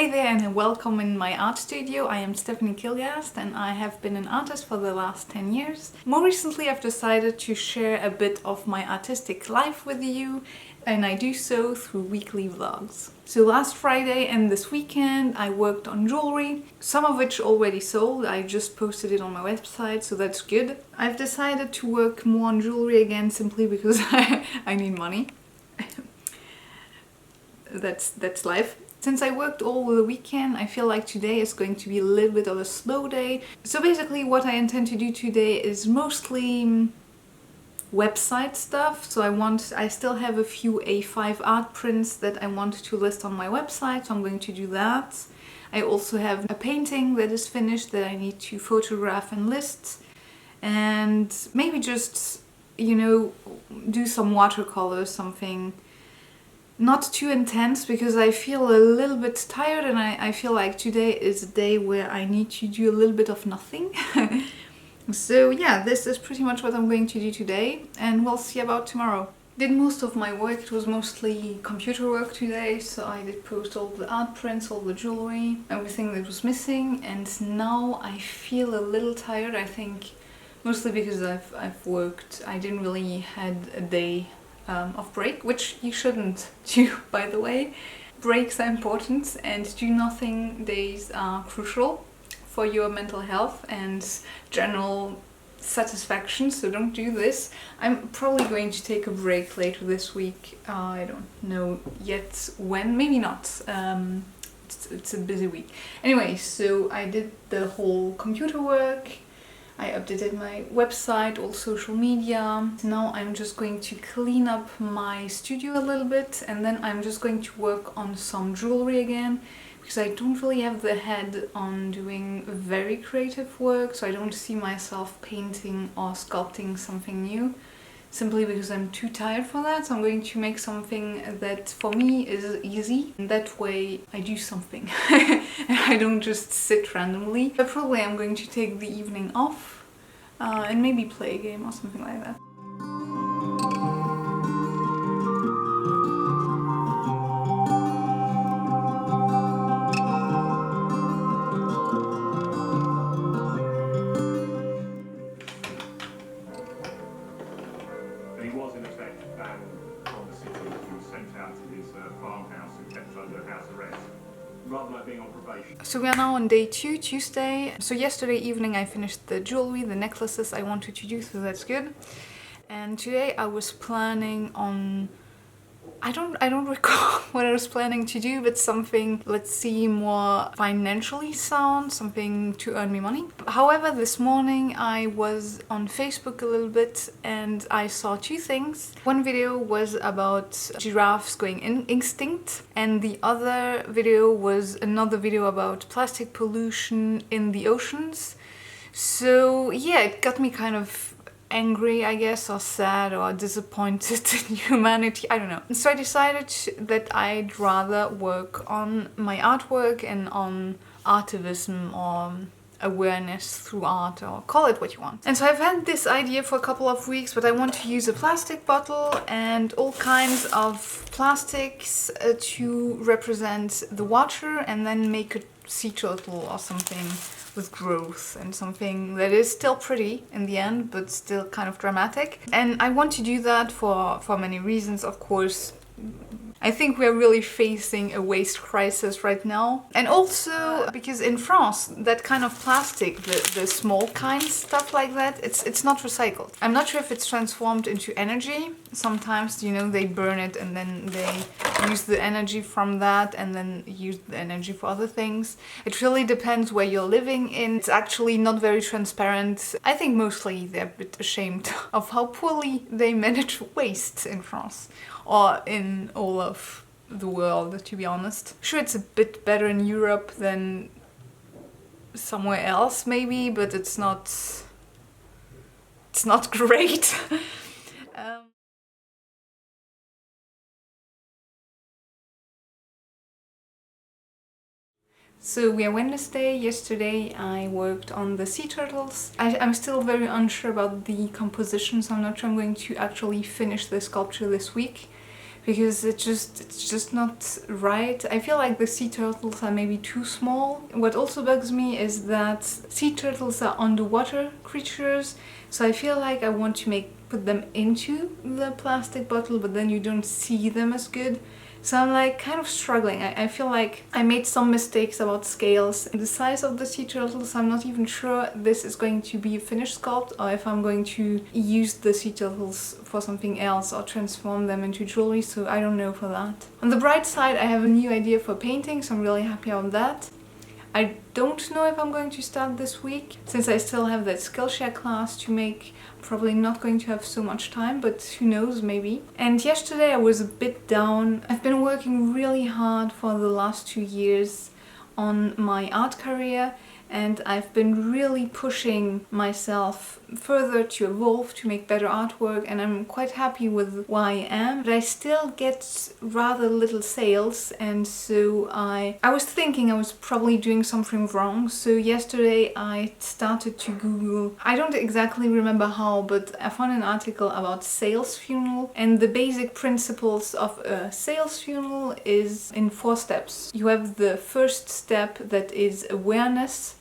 Hey there and welcome in my art studio. I am Stephanie Kilgast and I have been an artist for the last 10 years. More recently I've decided to share a bit of my artistic life with you, and I do so through weekly vlogs. So last Friday and this weekend I worked on jewelry, some of which already sold. I just posted it on my website, so that's good. I've decided to work more on jewelry again simply because I need money. That's life. Since I worked all the weekend, I feel like today is going to be a little bit of a slow day. So basically what I intend to do today is mostly website stuff. So I still have a few A5 art prints that I want to list on my website, so I'm going to do that. I also have a painting that is finished that I need to photograph and list. And maybe just, do some watercolor, something not too intense, because I feel a little bit tired and I feel like today is a day where I need to do a little bit of nothing. So yeah, this is pretty much what I'm going to do today, and we'll see about tomorrow. Did most of my work. It was mostly computer work today, so I did post all the art prints, all the jewelry, everything that was missing, and now I feel a little tired. I think mostly because I've worked. I didn't really had a day of break, which you shouldn't do, by the way. Breaks are important, and do nothing days are crucial for your mental health and general satisfaction, so don't do this. I'm probably going to take a break later this week. I don't know yet when, maybe not. It's a busy week. Anyway, so I did the whole computer work. I updated my website, all social media. Now I'm just going to clean up my studio a little bit, and then I'm just going to work on some jewelry again, because I don't really have the head on doing very creative work, so I don't see myself painting or sculpting something new, simply because I'm too tired for that. So I'm going to make something that for me is easy, and that way I do something and I don't just sit randomly. But probably I'm going to take the evening off and maybe play a game or something like that. He was in effect banned from the city. He was sent out to his farmhouse and kept under house arrest, rather like being on probation. So we are now on day 2, Tuesday. So yesterday evening I finished the jewelry, the necklaces I wanted to do, so that's good. And today I was planning on, I don't recall what I was planning to do, but something, let's see, more financially sound, something to earn me money. However, this morning I was on Facebook a little bit and I saw two things. One video was about giraffes going extinct, and the other video was another video about plastic pollution in the oceans. So yeah, it got me kind of angry, I guess, or sad or disappointed in humanity, I don't know. So I decided that I'd rather work on my artwork and on artivism or awareness through art, or call it what you want. And so I've had this idea for a couple of weeks, but I want to use a plastic bottle and all kinds of plastics to represent the water, and then make a sea turtle or something with growth, and something that is still pretty in the end, but still kind of dramatic. And I want to do that for many reasons, of course. I think we're really facing a waste crisis right now. And also because in France, that kind of plastic, the small kind, stuff like that, it's not recycled. I'm not sure if it's transformed into energy. Sometimes, they burn it and then they use the energy from that and then use the energy for other things. It really depends where you're living in. It's actually not very transparent. I think mostly they're a bit ashamed of how poorly they manage waste in France, or in all of the world, to be honest. Sure, it's a bit better in Europe than somewhere else maybe, but it's not great. So we are Wednesday. Yesterday I worked on the sea turtles. I'm still very unsure about the composition, so I'm not sure I'm going to actually finish the sculpture this week, because it's just not right. I feel like the sea turtles are maybe too small. What also bugs me is that sea turtles are underwater creatures, so I feel like I want to put them into the plastic bottle, but then you don't see them as good. So I'm like kind of struggling. I feel like I made some mistakes about scales. The size of the sea turtles, I'm not even sure this is going to be a finished sculpt or if I'm going to use the sea turtles for something else or transform them into jewelry, so I don't know for that. On the bright side, I have a new idea for painting, so I'm really happy on that. I don't know if I'm going to start this week, since I still have that Skillshare class to make. Probably not going to have so much time, but who knows, maybe. And yesterday I was a bit down. I've been working really hard for the last 2 years on my art career, and I've been really pushing myself further to evolve, to make better artwork, and I'm quite happy with where I am, but I still get rather little sales, and so I was thinking I was probably doing something wrong. So yesterday I started to Google, I don't exactly remember how, but I found an article about sales funnel, and the basic principles of a sales funnel is in 4 steps. You have the first step, that is awareness.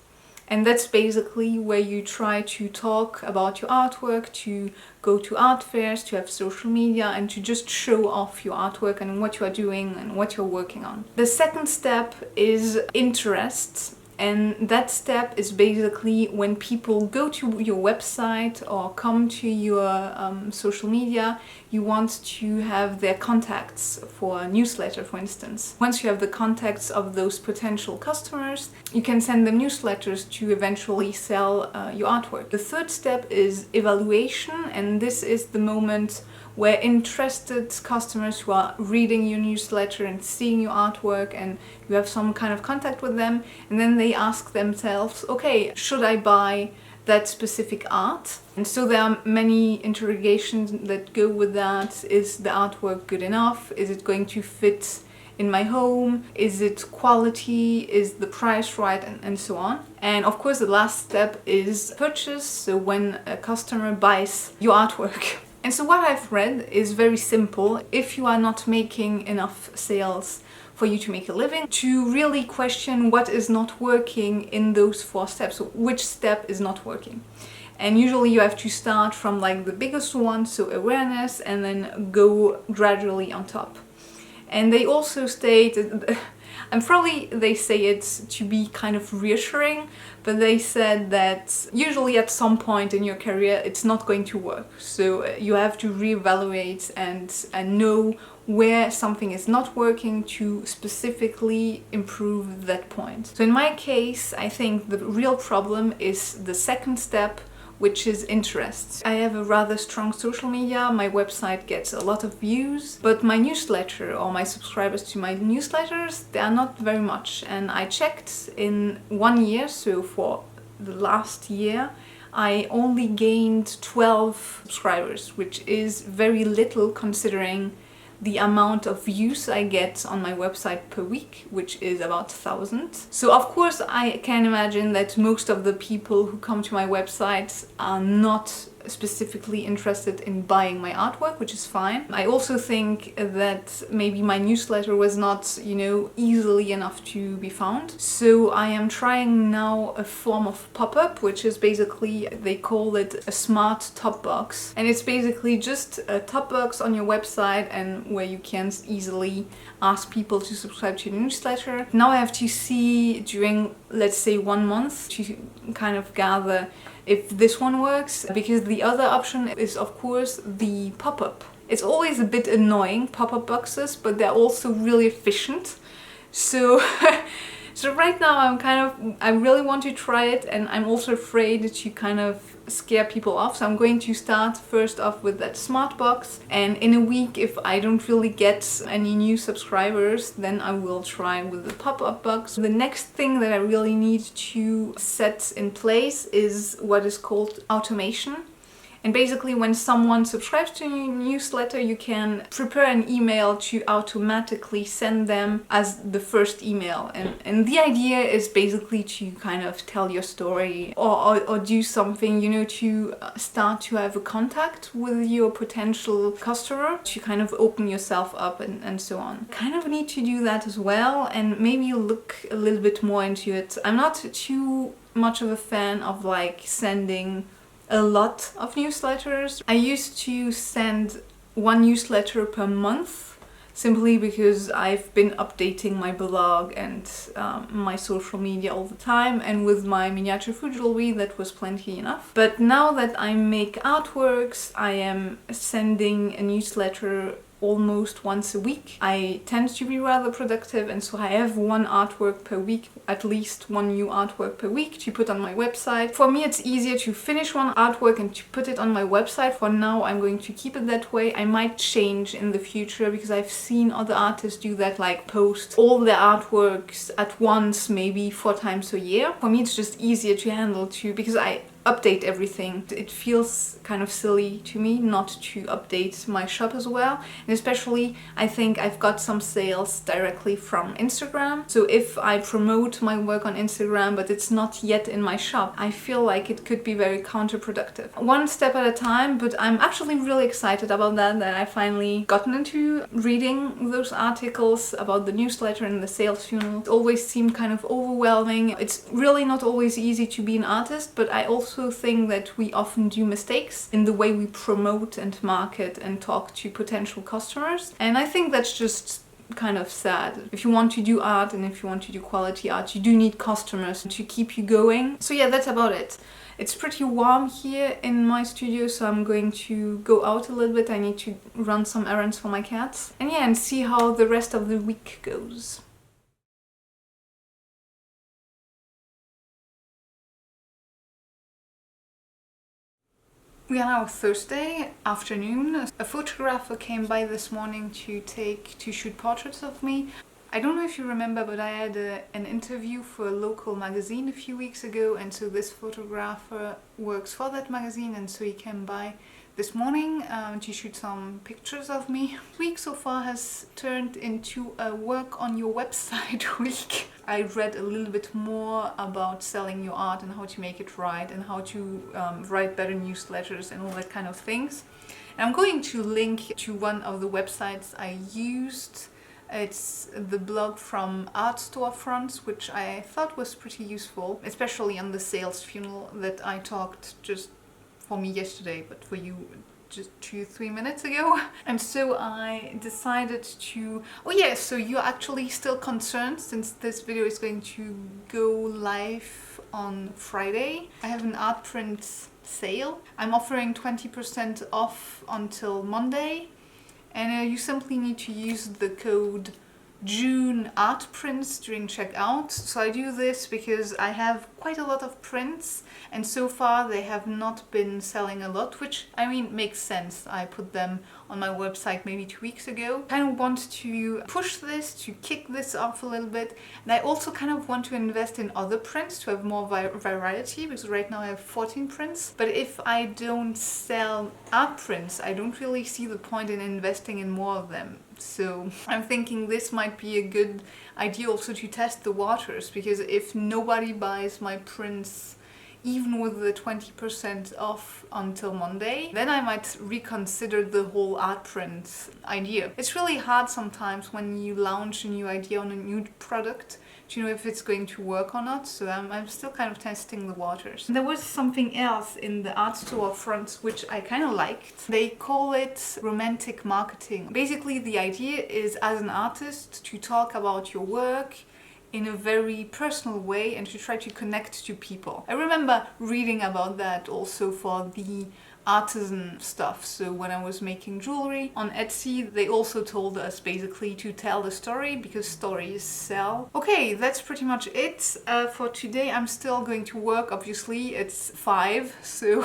And that's basically where you try to talk about your artwork, to go to art fairs, to have social media, and to just show off your artwork and what you are doing and what you're working on. The second step is interest. And that step is basically when people go to your website or come to your social media, you want to have their contacts for a newsletter, for instance. Once you have the contacts of those potential customers, you can send them newsletters to eventually sell your artwork. The third step is evaluation, and this is the moment where interested customers who are reading your newsletter and seeing your artwork, and you have some kind of contact with them, and then they ask themselves, okay, should I buy that specific art? And so there are many interrogations that go with that. Is the artwork good enough? Is it going to fit in my home? Is it quality? Is the price right? And so on. And of course the last step is purchase, so when a customer buys your artwork. And so what I've read is very simple. If you are not making enough sales for you to make a living, to really question what is not working in those 4 steps. So which step is not working? And usually you have to start from like the biggest one, so awareness, and then go gradually on top. And they also state, and probably they say it to be kind of reassuring, but they said that usually at some point in your career it's not going to work. So you have to reevaluate and know where something is not working to specifically improve that point. So in my case, I think the real problem is the second step, which is interest. I have a rather strong social media, my website gets a lot of views, but my newsletter or my subscribers to my newsletters, they are not very much. And I checked in 1 year, so for the last year, I only gained 12 subscribers, which is very little considering the amount of views I get on my website per week, which is about 1,000. So of course I can imagine that most of the people who come to my website are not specifically interested in buying my artwork, which is fine. I also think that maybe my newsletter was not, easily enough to be found. So I am trying now a form of pop-up, which is basically, they call it a smart top box. And it's basically just a top box on your website and where you can easily ask people to subscribe to your newsletter. Now I have to see during, let's say, 1 month to kind of gather if this one works, because the other option is of course the pop-up. It's always a bit annoying, pop-up boxes, but they're also really efficient. So so right now I really want to try it, and I'm also afraid to kind of scare people off. So I'm going to start first off with that smart box, and in a week, if I don't really get any new subscribers, then I will try with the pop-up box. The next thing that I really need to set in place is what is called automation. And basically when someone subscribes to your newsletter, you can prepare an email to automatically send them as the first email. And the idea is basically to kind of tell your story or do something, you know, to start to have a contact with your potential customer, to kind of open yourself up and so on. Kind of need to do that as well and maybe look a little bit more into it. I'm not too much of a fan of like sending a lot of newsletters. I used to send one newsletter per month simply because I've been updating my blog and my social media all the time, and with my miniature food jewelry that was plenty enough. But now that I make artworks, I am sending a newsletter almost once a week. I tend to be rather productive, and so I have one artwork per week, at least one new artwork per week to put on my website. For me it's easier to finish one artwork and to put it on my website. For now I'm going to keep it that way. I might change in the future because I've seen other artists do that, like post all their artworks at once, maybe 4 times a year. For me it's just easier to handle because I update everything. It feels kind of silly to me not to update my shop as well, and especially I think I've got some sales directly from Instagram. So if I promote my work on Instagram but it's not yet in my shop, I feel like it could be very counterproductive. One step at a time, but I'm actually really excited about that I finally gotten into reading those articles about the newsletter and the sales funnel. It always seemed kind of overwhelming. It's really not always easy to be an artist, but I also think that we often do mistakes in the way we promote and market and talk to potential customers, and I think that's just kind of sad. If you want to do art and if you want to do quality art, you do need customers to keep you going. So yeah, that's about it. It's pretty warm here in my studio, so I'm going to go out a little bit. I need to run some errands for my cats, and yeah, and see how the rest of the week goes. We are now Thursday afternoon. A photographer came by this morning to shoot portraits of me. I don't know if you remember, but I had an interview for a local magazine a few weeks ago, and so this photographer works for that magazine, and so he came by this morning to shoot some pictures of me. This week so far has turned into a work on your website week. I read a little bit more about selling your art and how to make it right and how to write better newsletters and all that kind of things. And I'm going to link to one of the websites I used. It's the blog from Art Storefronts, which I thought was pretty useful, especially on the sales funnel that I talked just for me yesterday, but for you just 2-3 minutes ago. And so I decided to... Oh yeah, so you're actually still concerned since this video is going to go live on Friday. I have an art print sale. I'm offering 20% off until Monday, and you simply need to use the code June art prints during checkout. So I do this because I have quite a lot of prints, and so far they have not been selling a lot, which I mean makes sense. I put them on my website maybe 2 weeks ago. Kind of want to push this, to kick this off a little bit, and I also kind of want to invest in other prints to have more variety, because right now I have 14 prints. But if I don't sell art prints, I don't really see the point in investing in more of them. So I'm thinking this might be a good idea also to test the waters, because if nobody buys my prints even with the 20% off until Monday, then I might reconsider the whole art print idea. It's really hard sometimes when you launch a new idea on a new product to know if it's going to work or not, so I'm still kind of testing the waters. There was something else in the Art Storefronts which I kind of liked. They call it romantic marketing. Basically the idea is, as an artist, to talk about your work in a very personal way and to try to connect to people. I remember reading about that also for the artisan stuff. So when I was making jewelry on Etsy, they also told us basically to tell the story, because stories sell. Okay, that's pretty much it for today. I'm still going to work, obviously. It's 5, so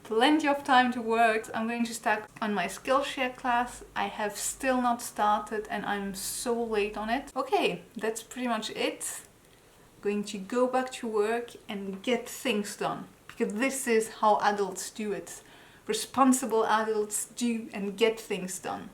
plenty of time to work. I'm going to start on my Skillshare class. I have still not started and I'm so late on it. Okay, that's pretty much it. Going to go back to work and get things done, because this is how adults do it. responsible adults do and get things done.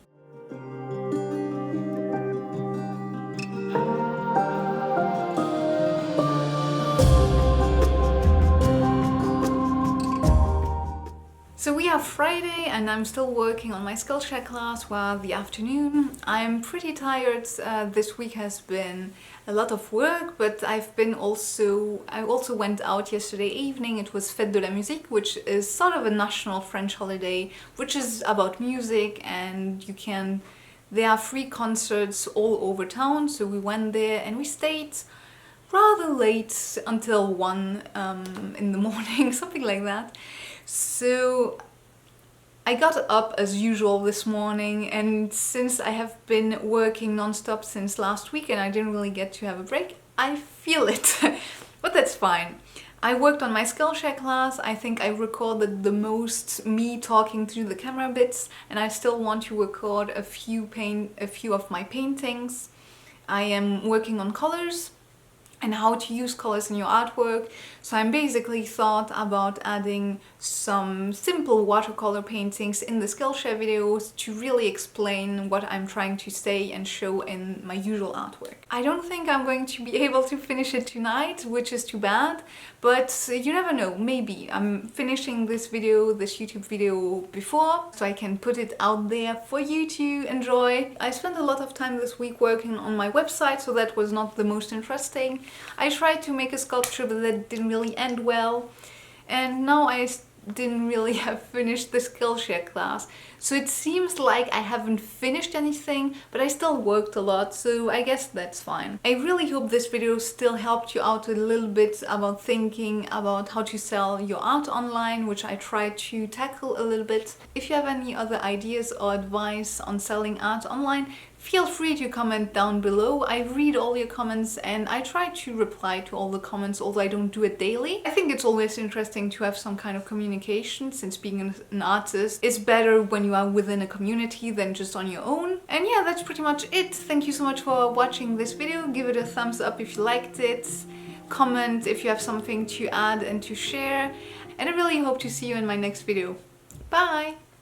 So we have Friday and I'm still working on my Skillshare class while the afternoon. I'm pretty tired. This week has been a lot of work, but I also went out yesterday evening. It was Fête de la Musique, which is sort of a national French holiday, which is about music, and there are free concerts all over town. So we went there and we stayed rather late until 1 in the morning, something like that. So I got up as usual this morning, and since I have been working non-stop since last week and I didn't really get to have a break, I feel it. But that's fine. I worked on my Skillshare class. I think I recorded the most me talking through the camera bits, and I still want to record a few of my paintings. I am working on colors and how to use colors in your artwork. So I'm basically thought about adding some simple watercolor paintings in the Skillshare videos to really explain what I'm trying to say and show in my usual artwork. I don't think I'm going to be able to finish it tonight, which is too bad, but you never know, maybe. I'm finishing this YouTube video before, so I can put it out there for you to enjoy. I spent a lot of time this week working on my website, so that was not the most interesting. I tried to make a sculpture, but that didn't really end well. And now I didn't really have finished the Skillshare class. So it seems like I haven't finished anything, but I still worked a lot, so I guess that's fine. I really hope this video still helped you out a little bit about thinking about how to sell your art online, which I tried to tackle a little bit. If you have any other ideas or advice on selling art online, feel free to comment down below. I read all your comments and I try to reply to all the comments, although I don't do it daily. I think it's always interesting to have some kind of communication, since being an artist is better when you are within a community than just on your own. And yeah, that's pretty much it. Thank you so much for watching this video. Give it a thumbs up if you liked it. Comment if you have something to add and to share. And I really hope to see you in my next video. Bye!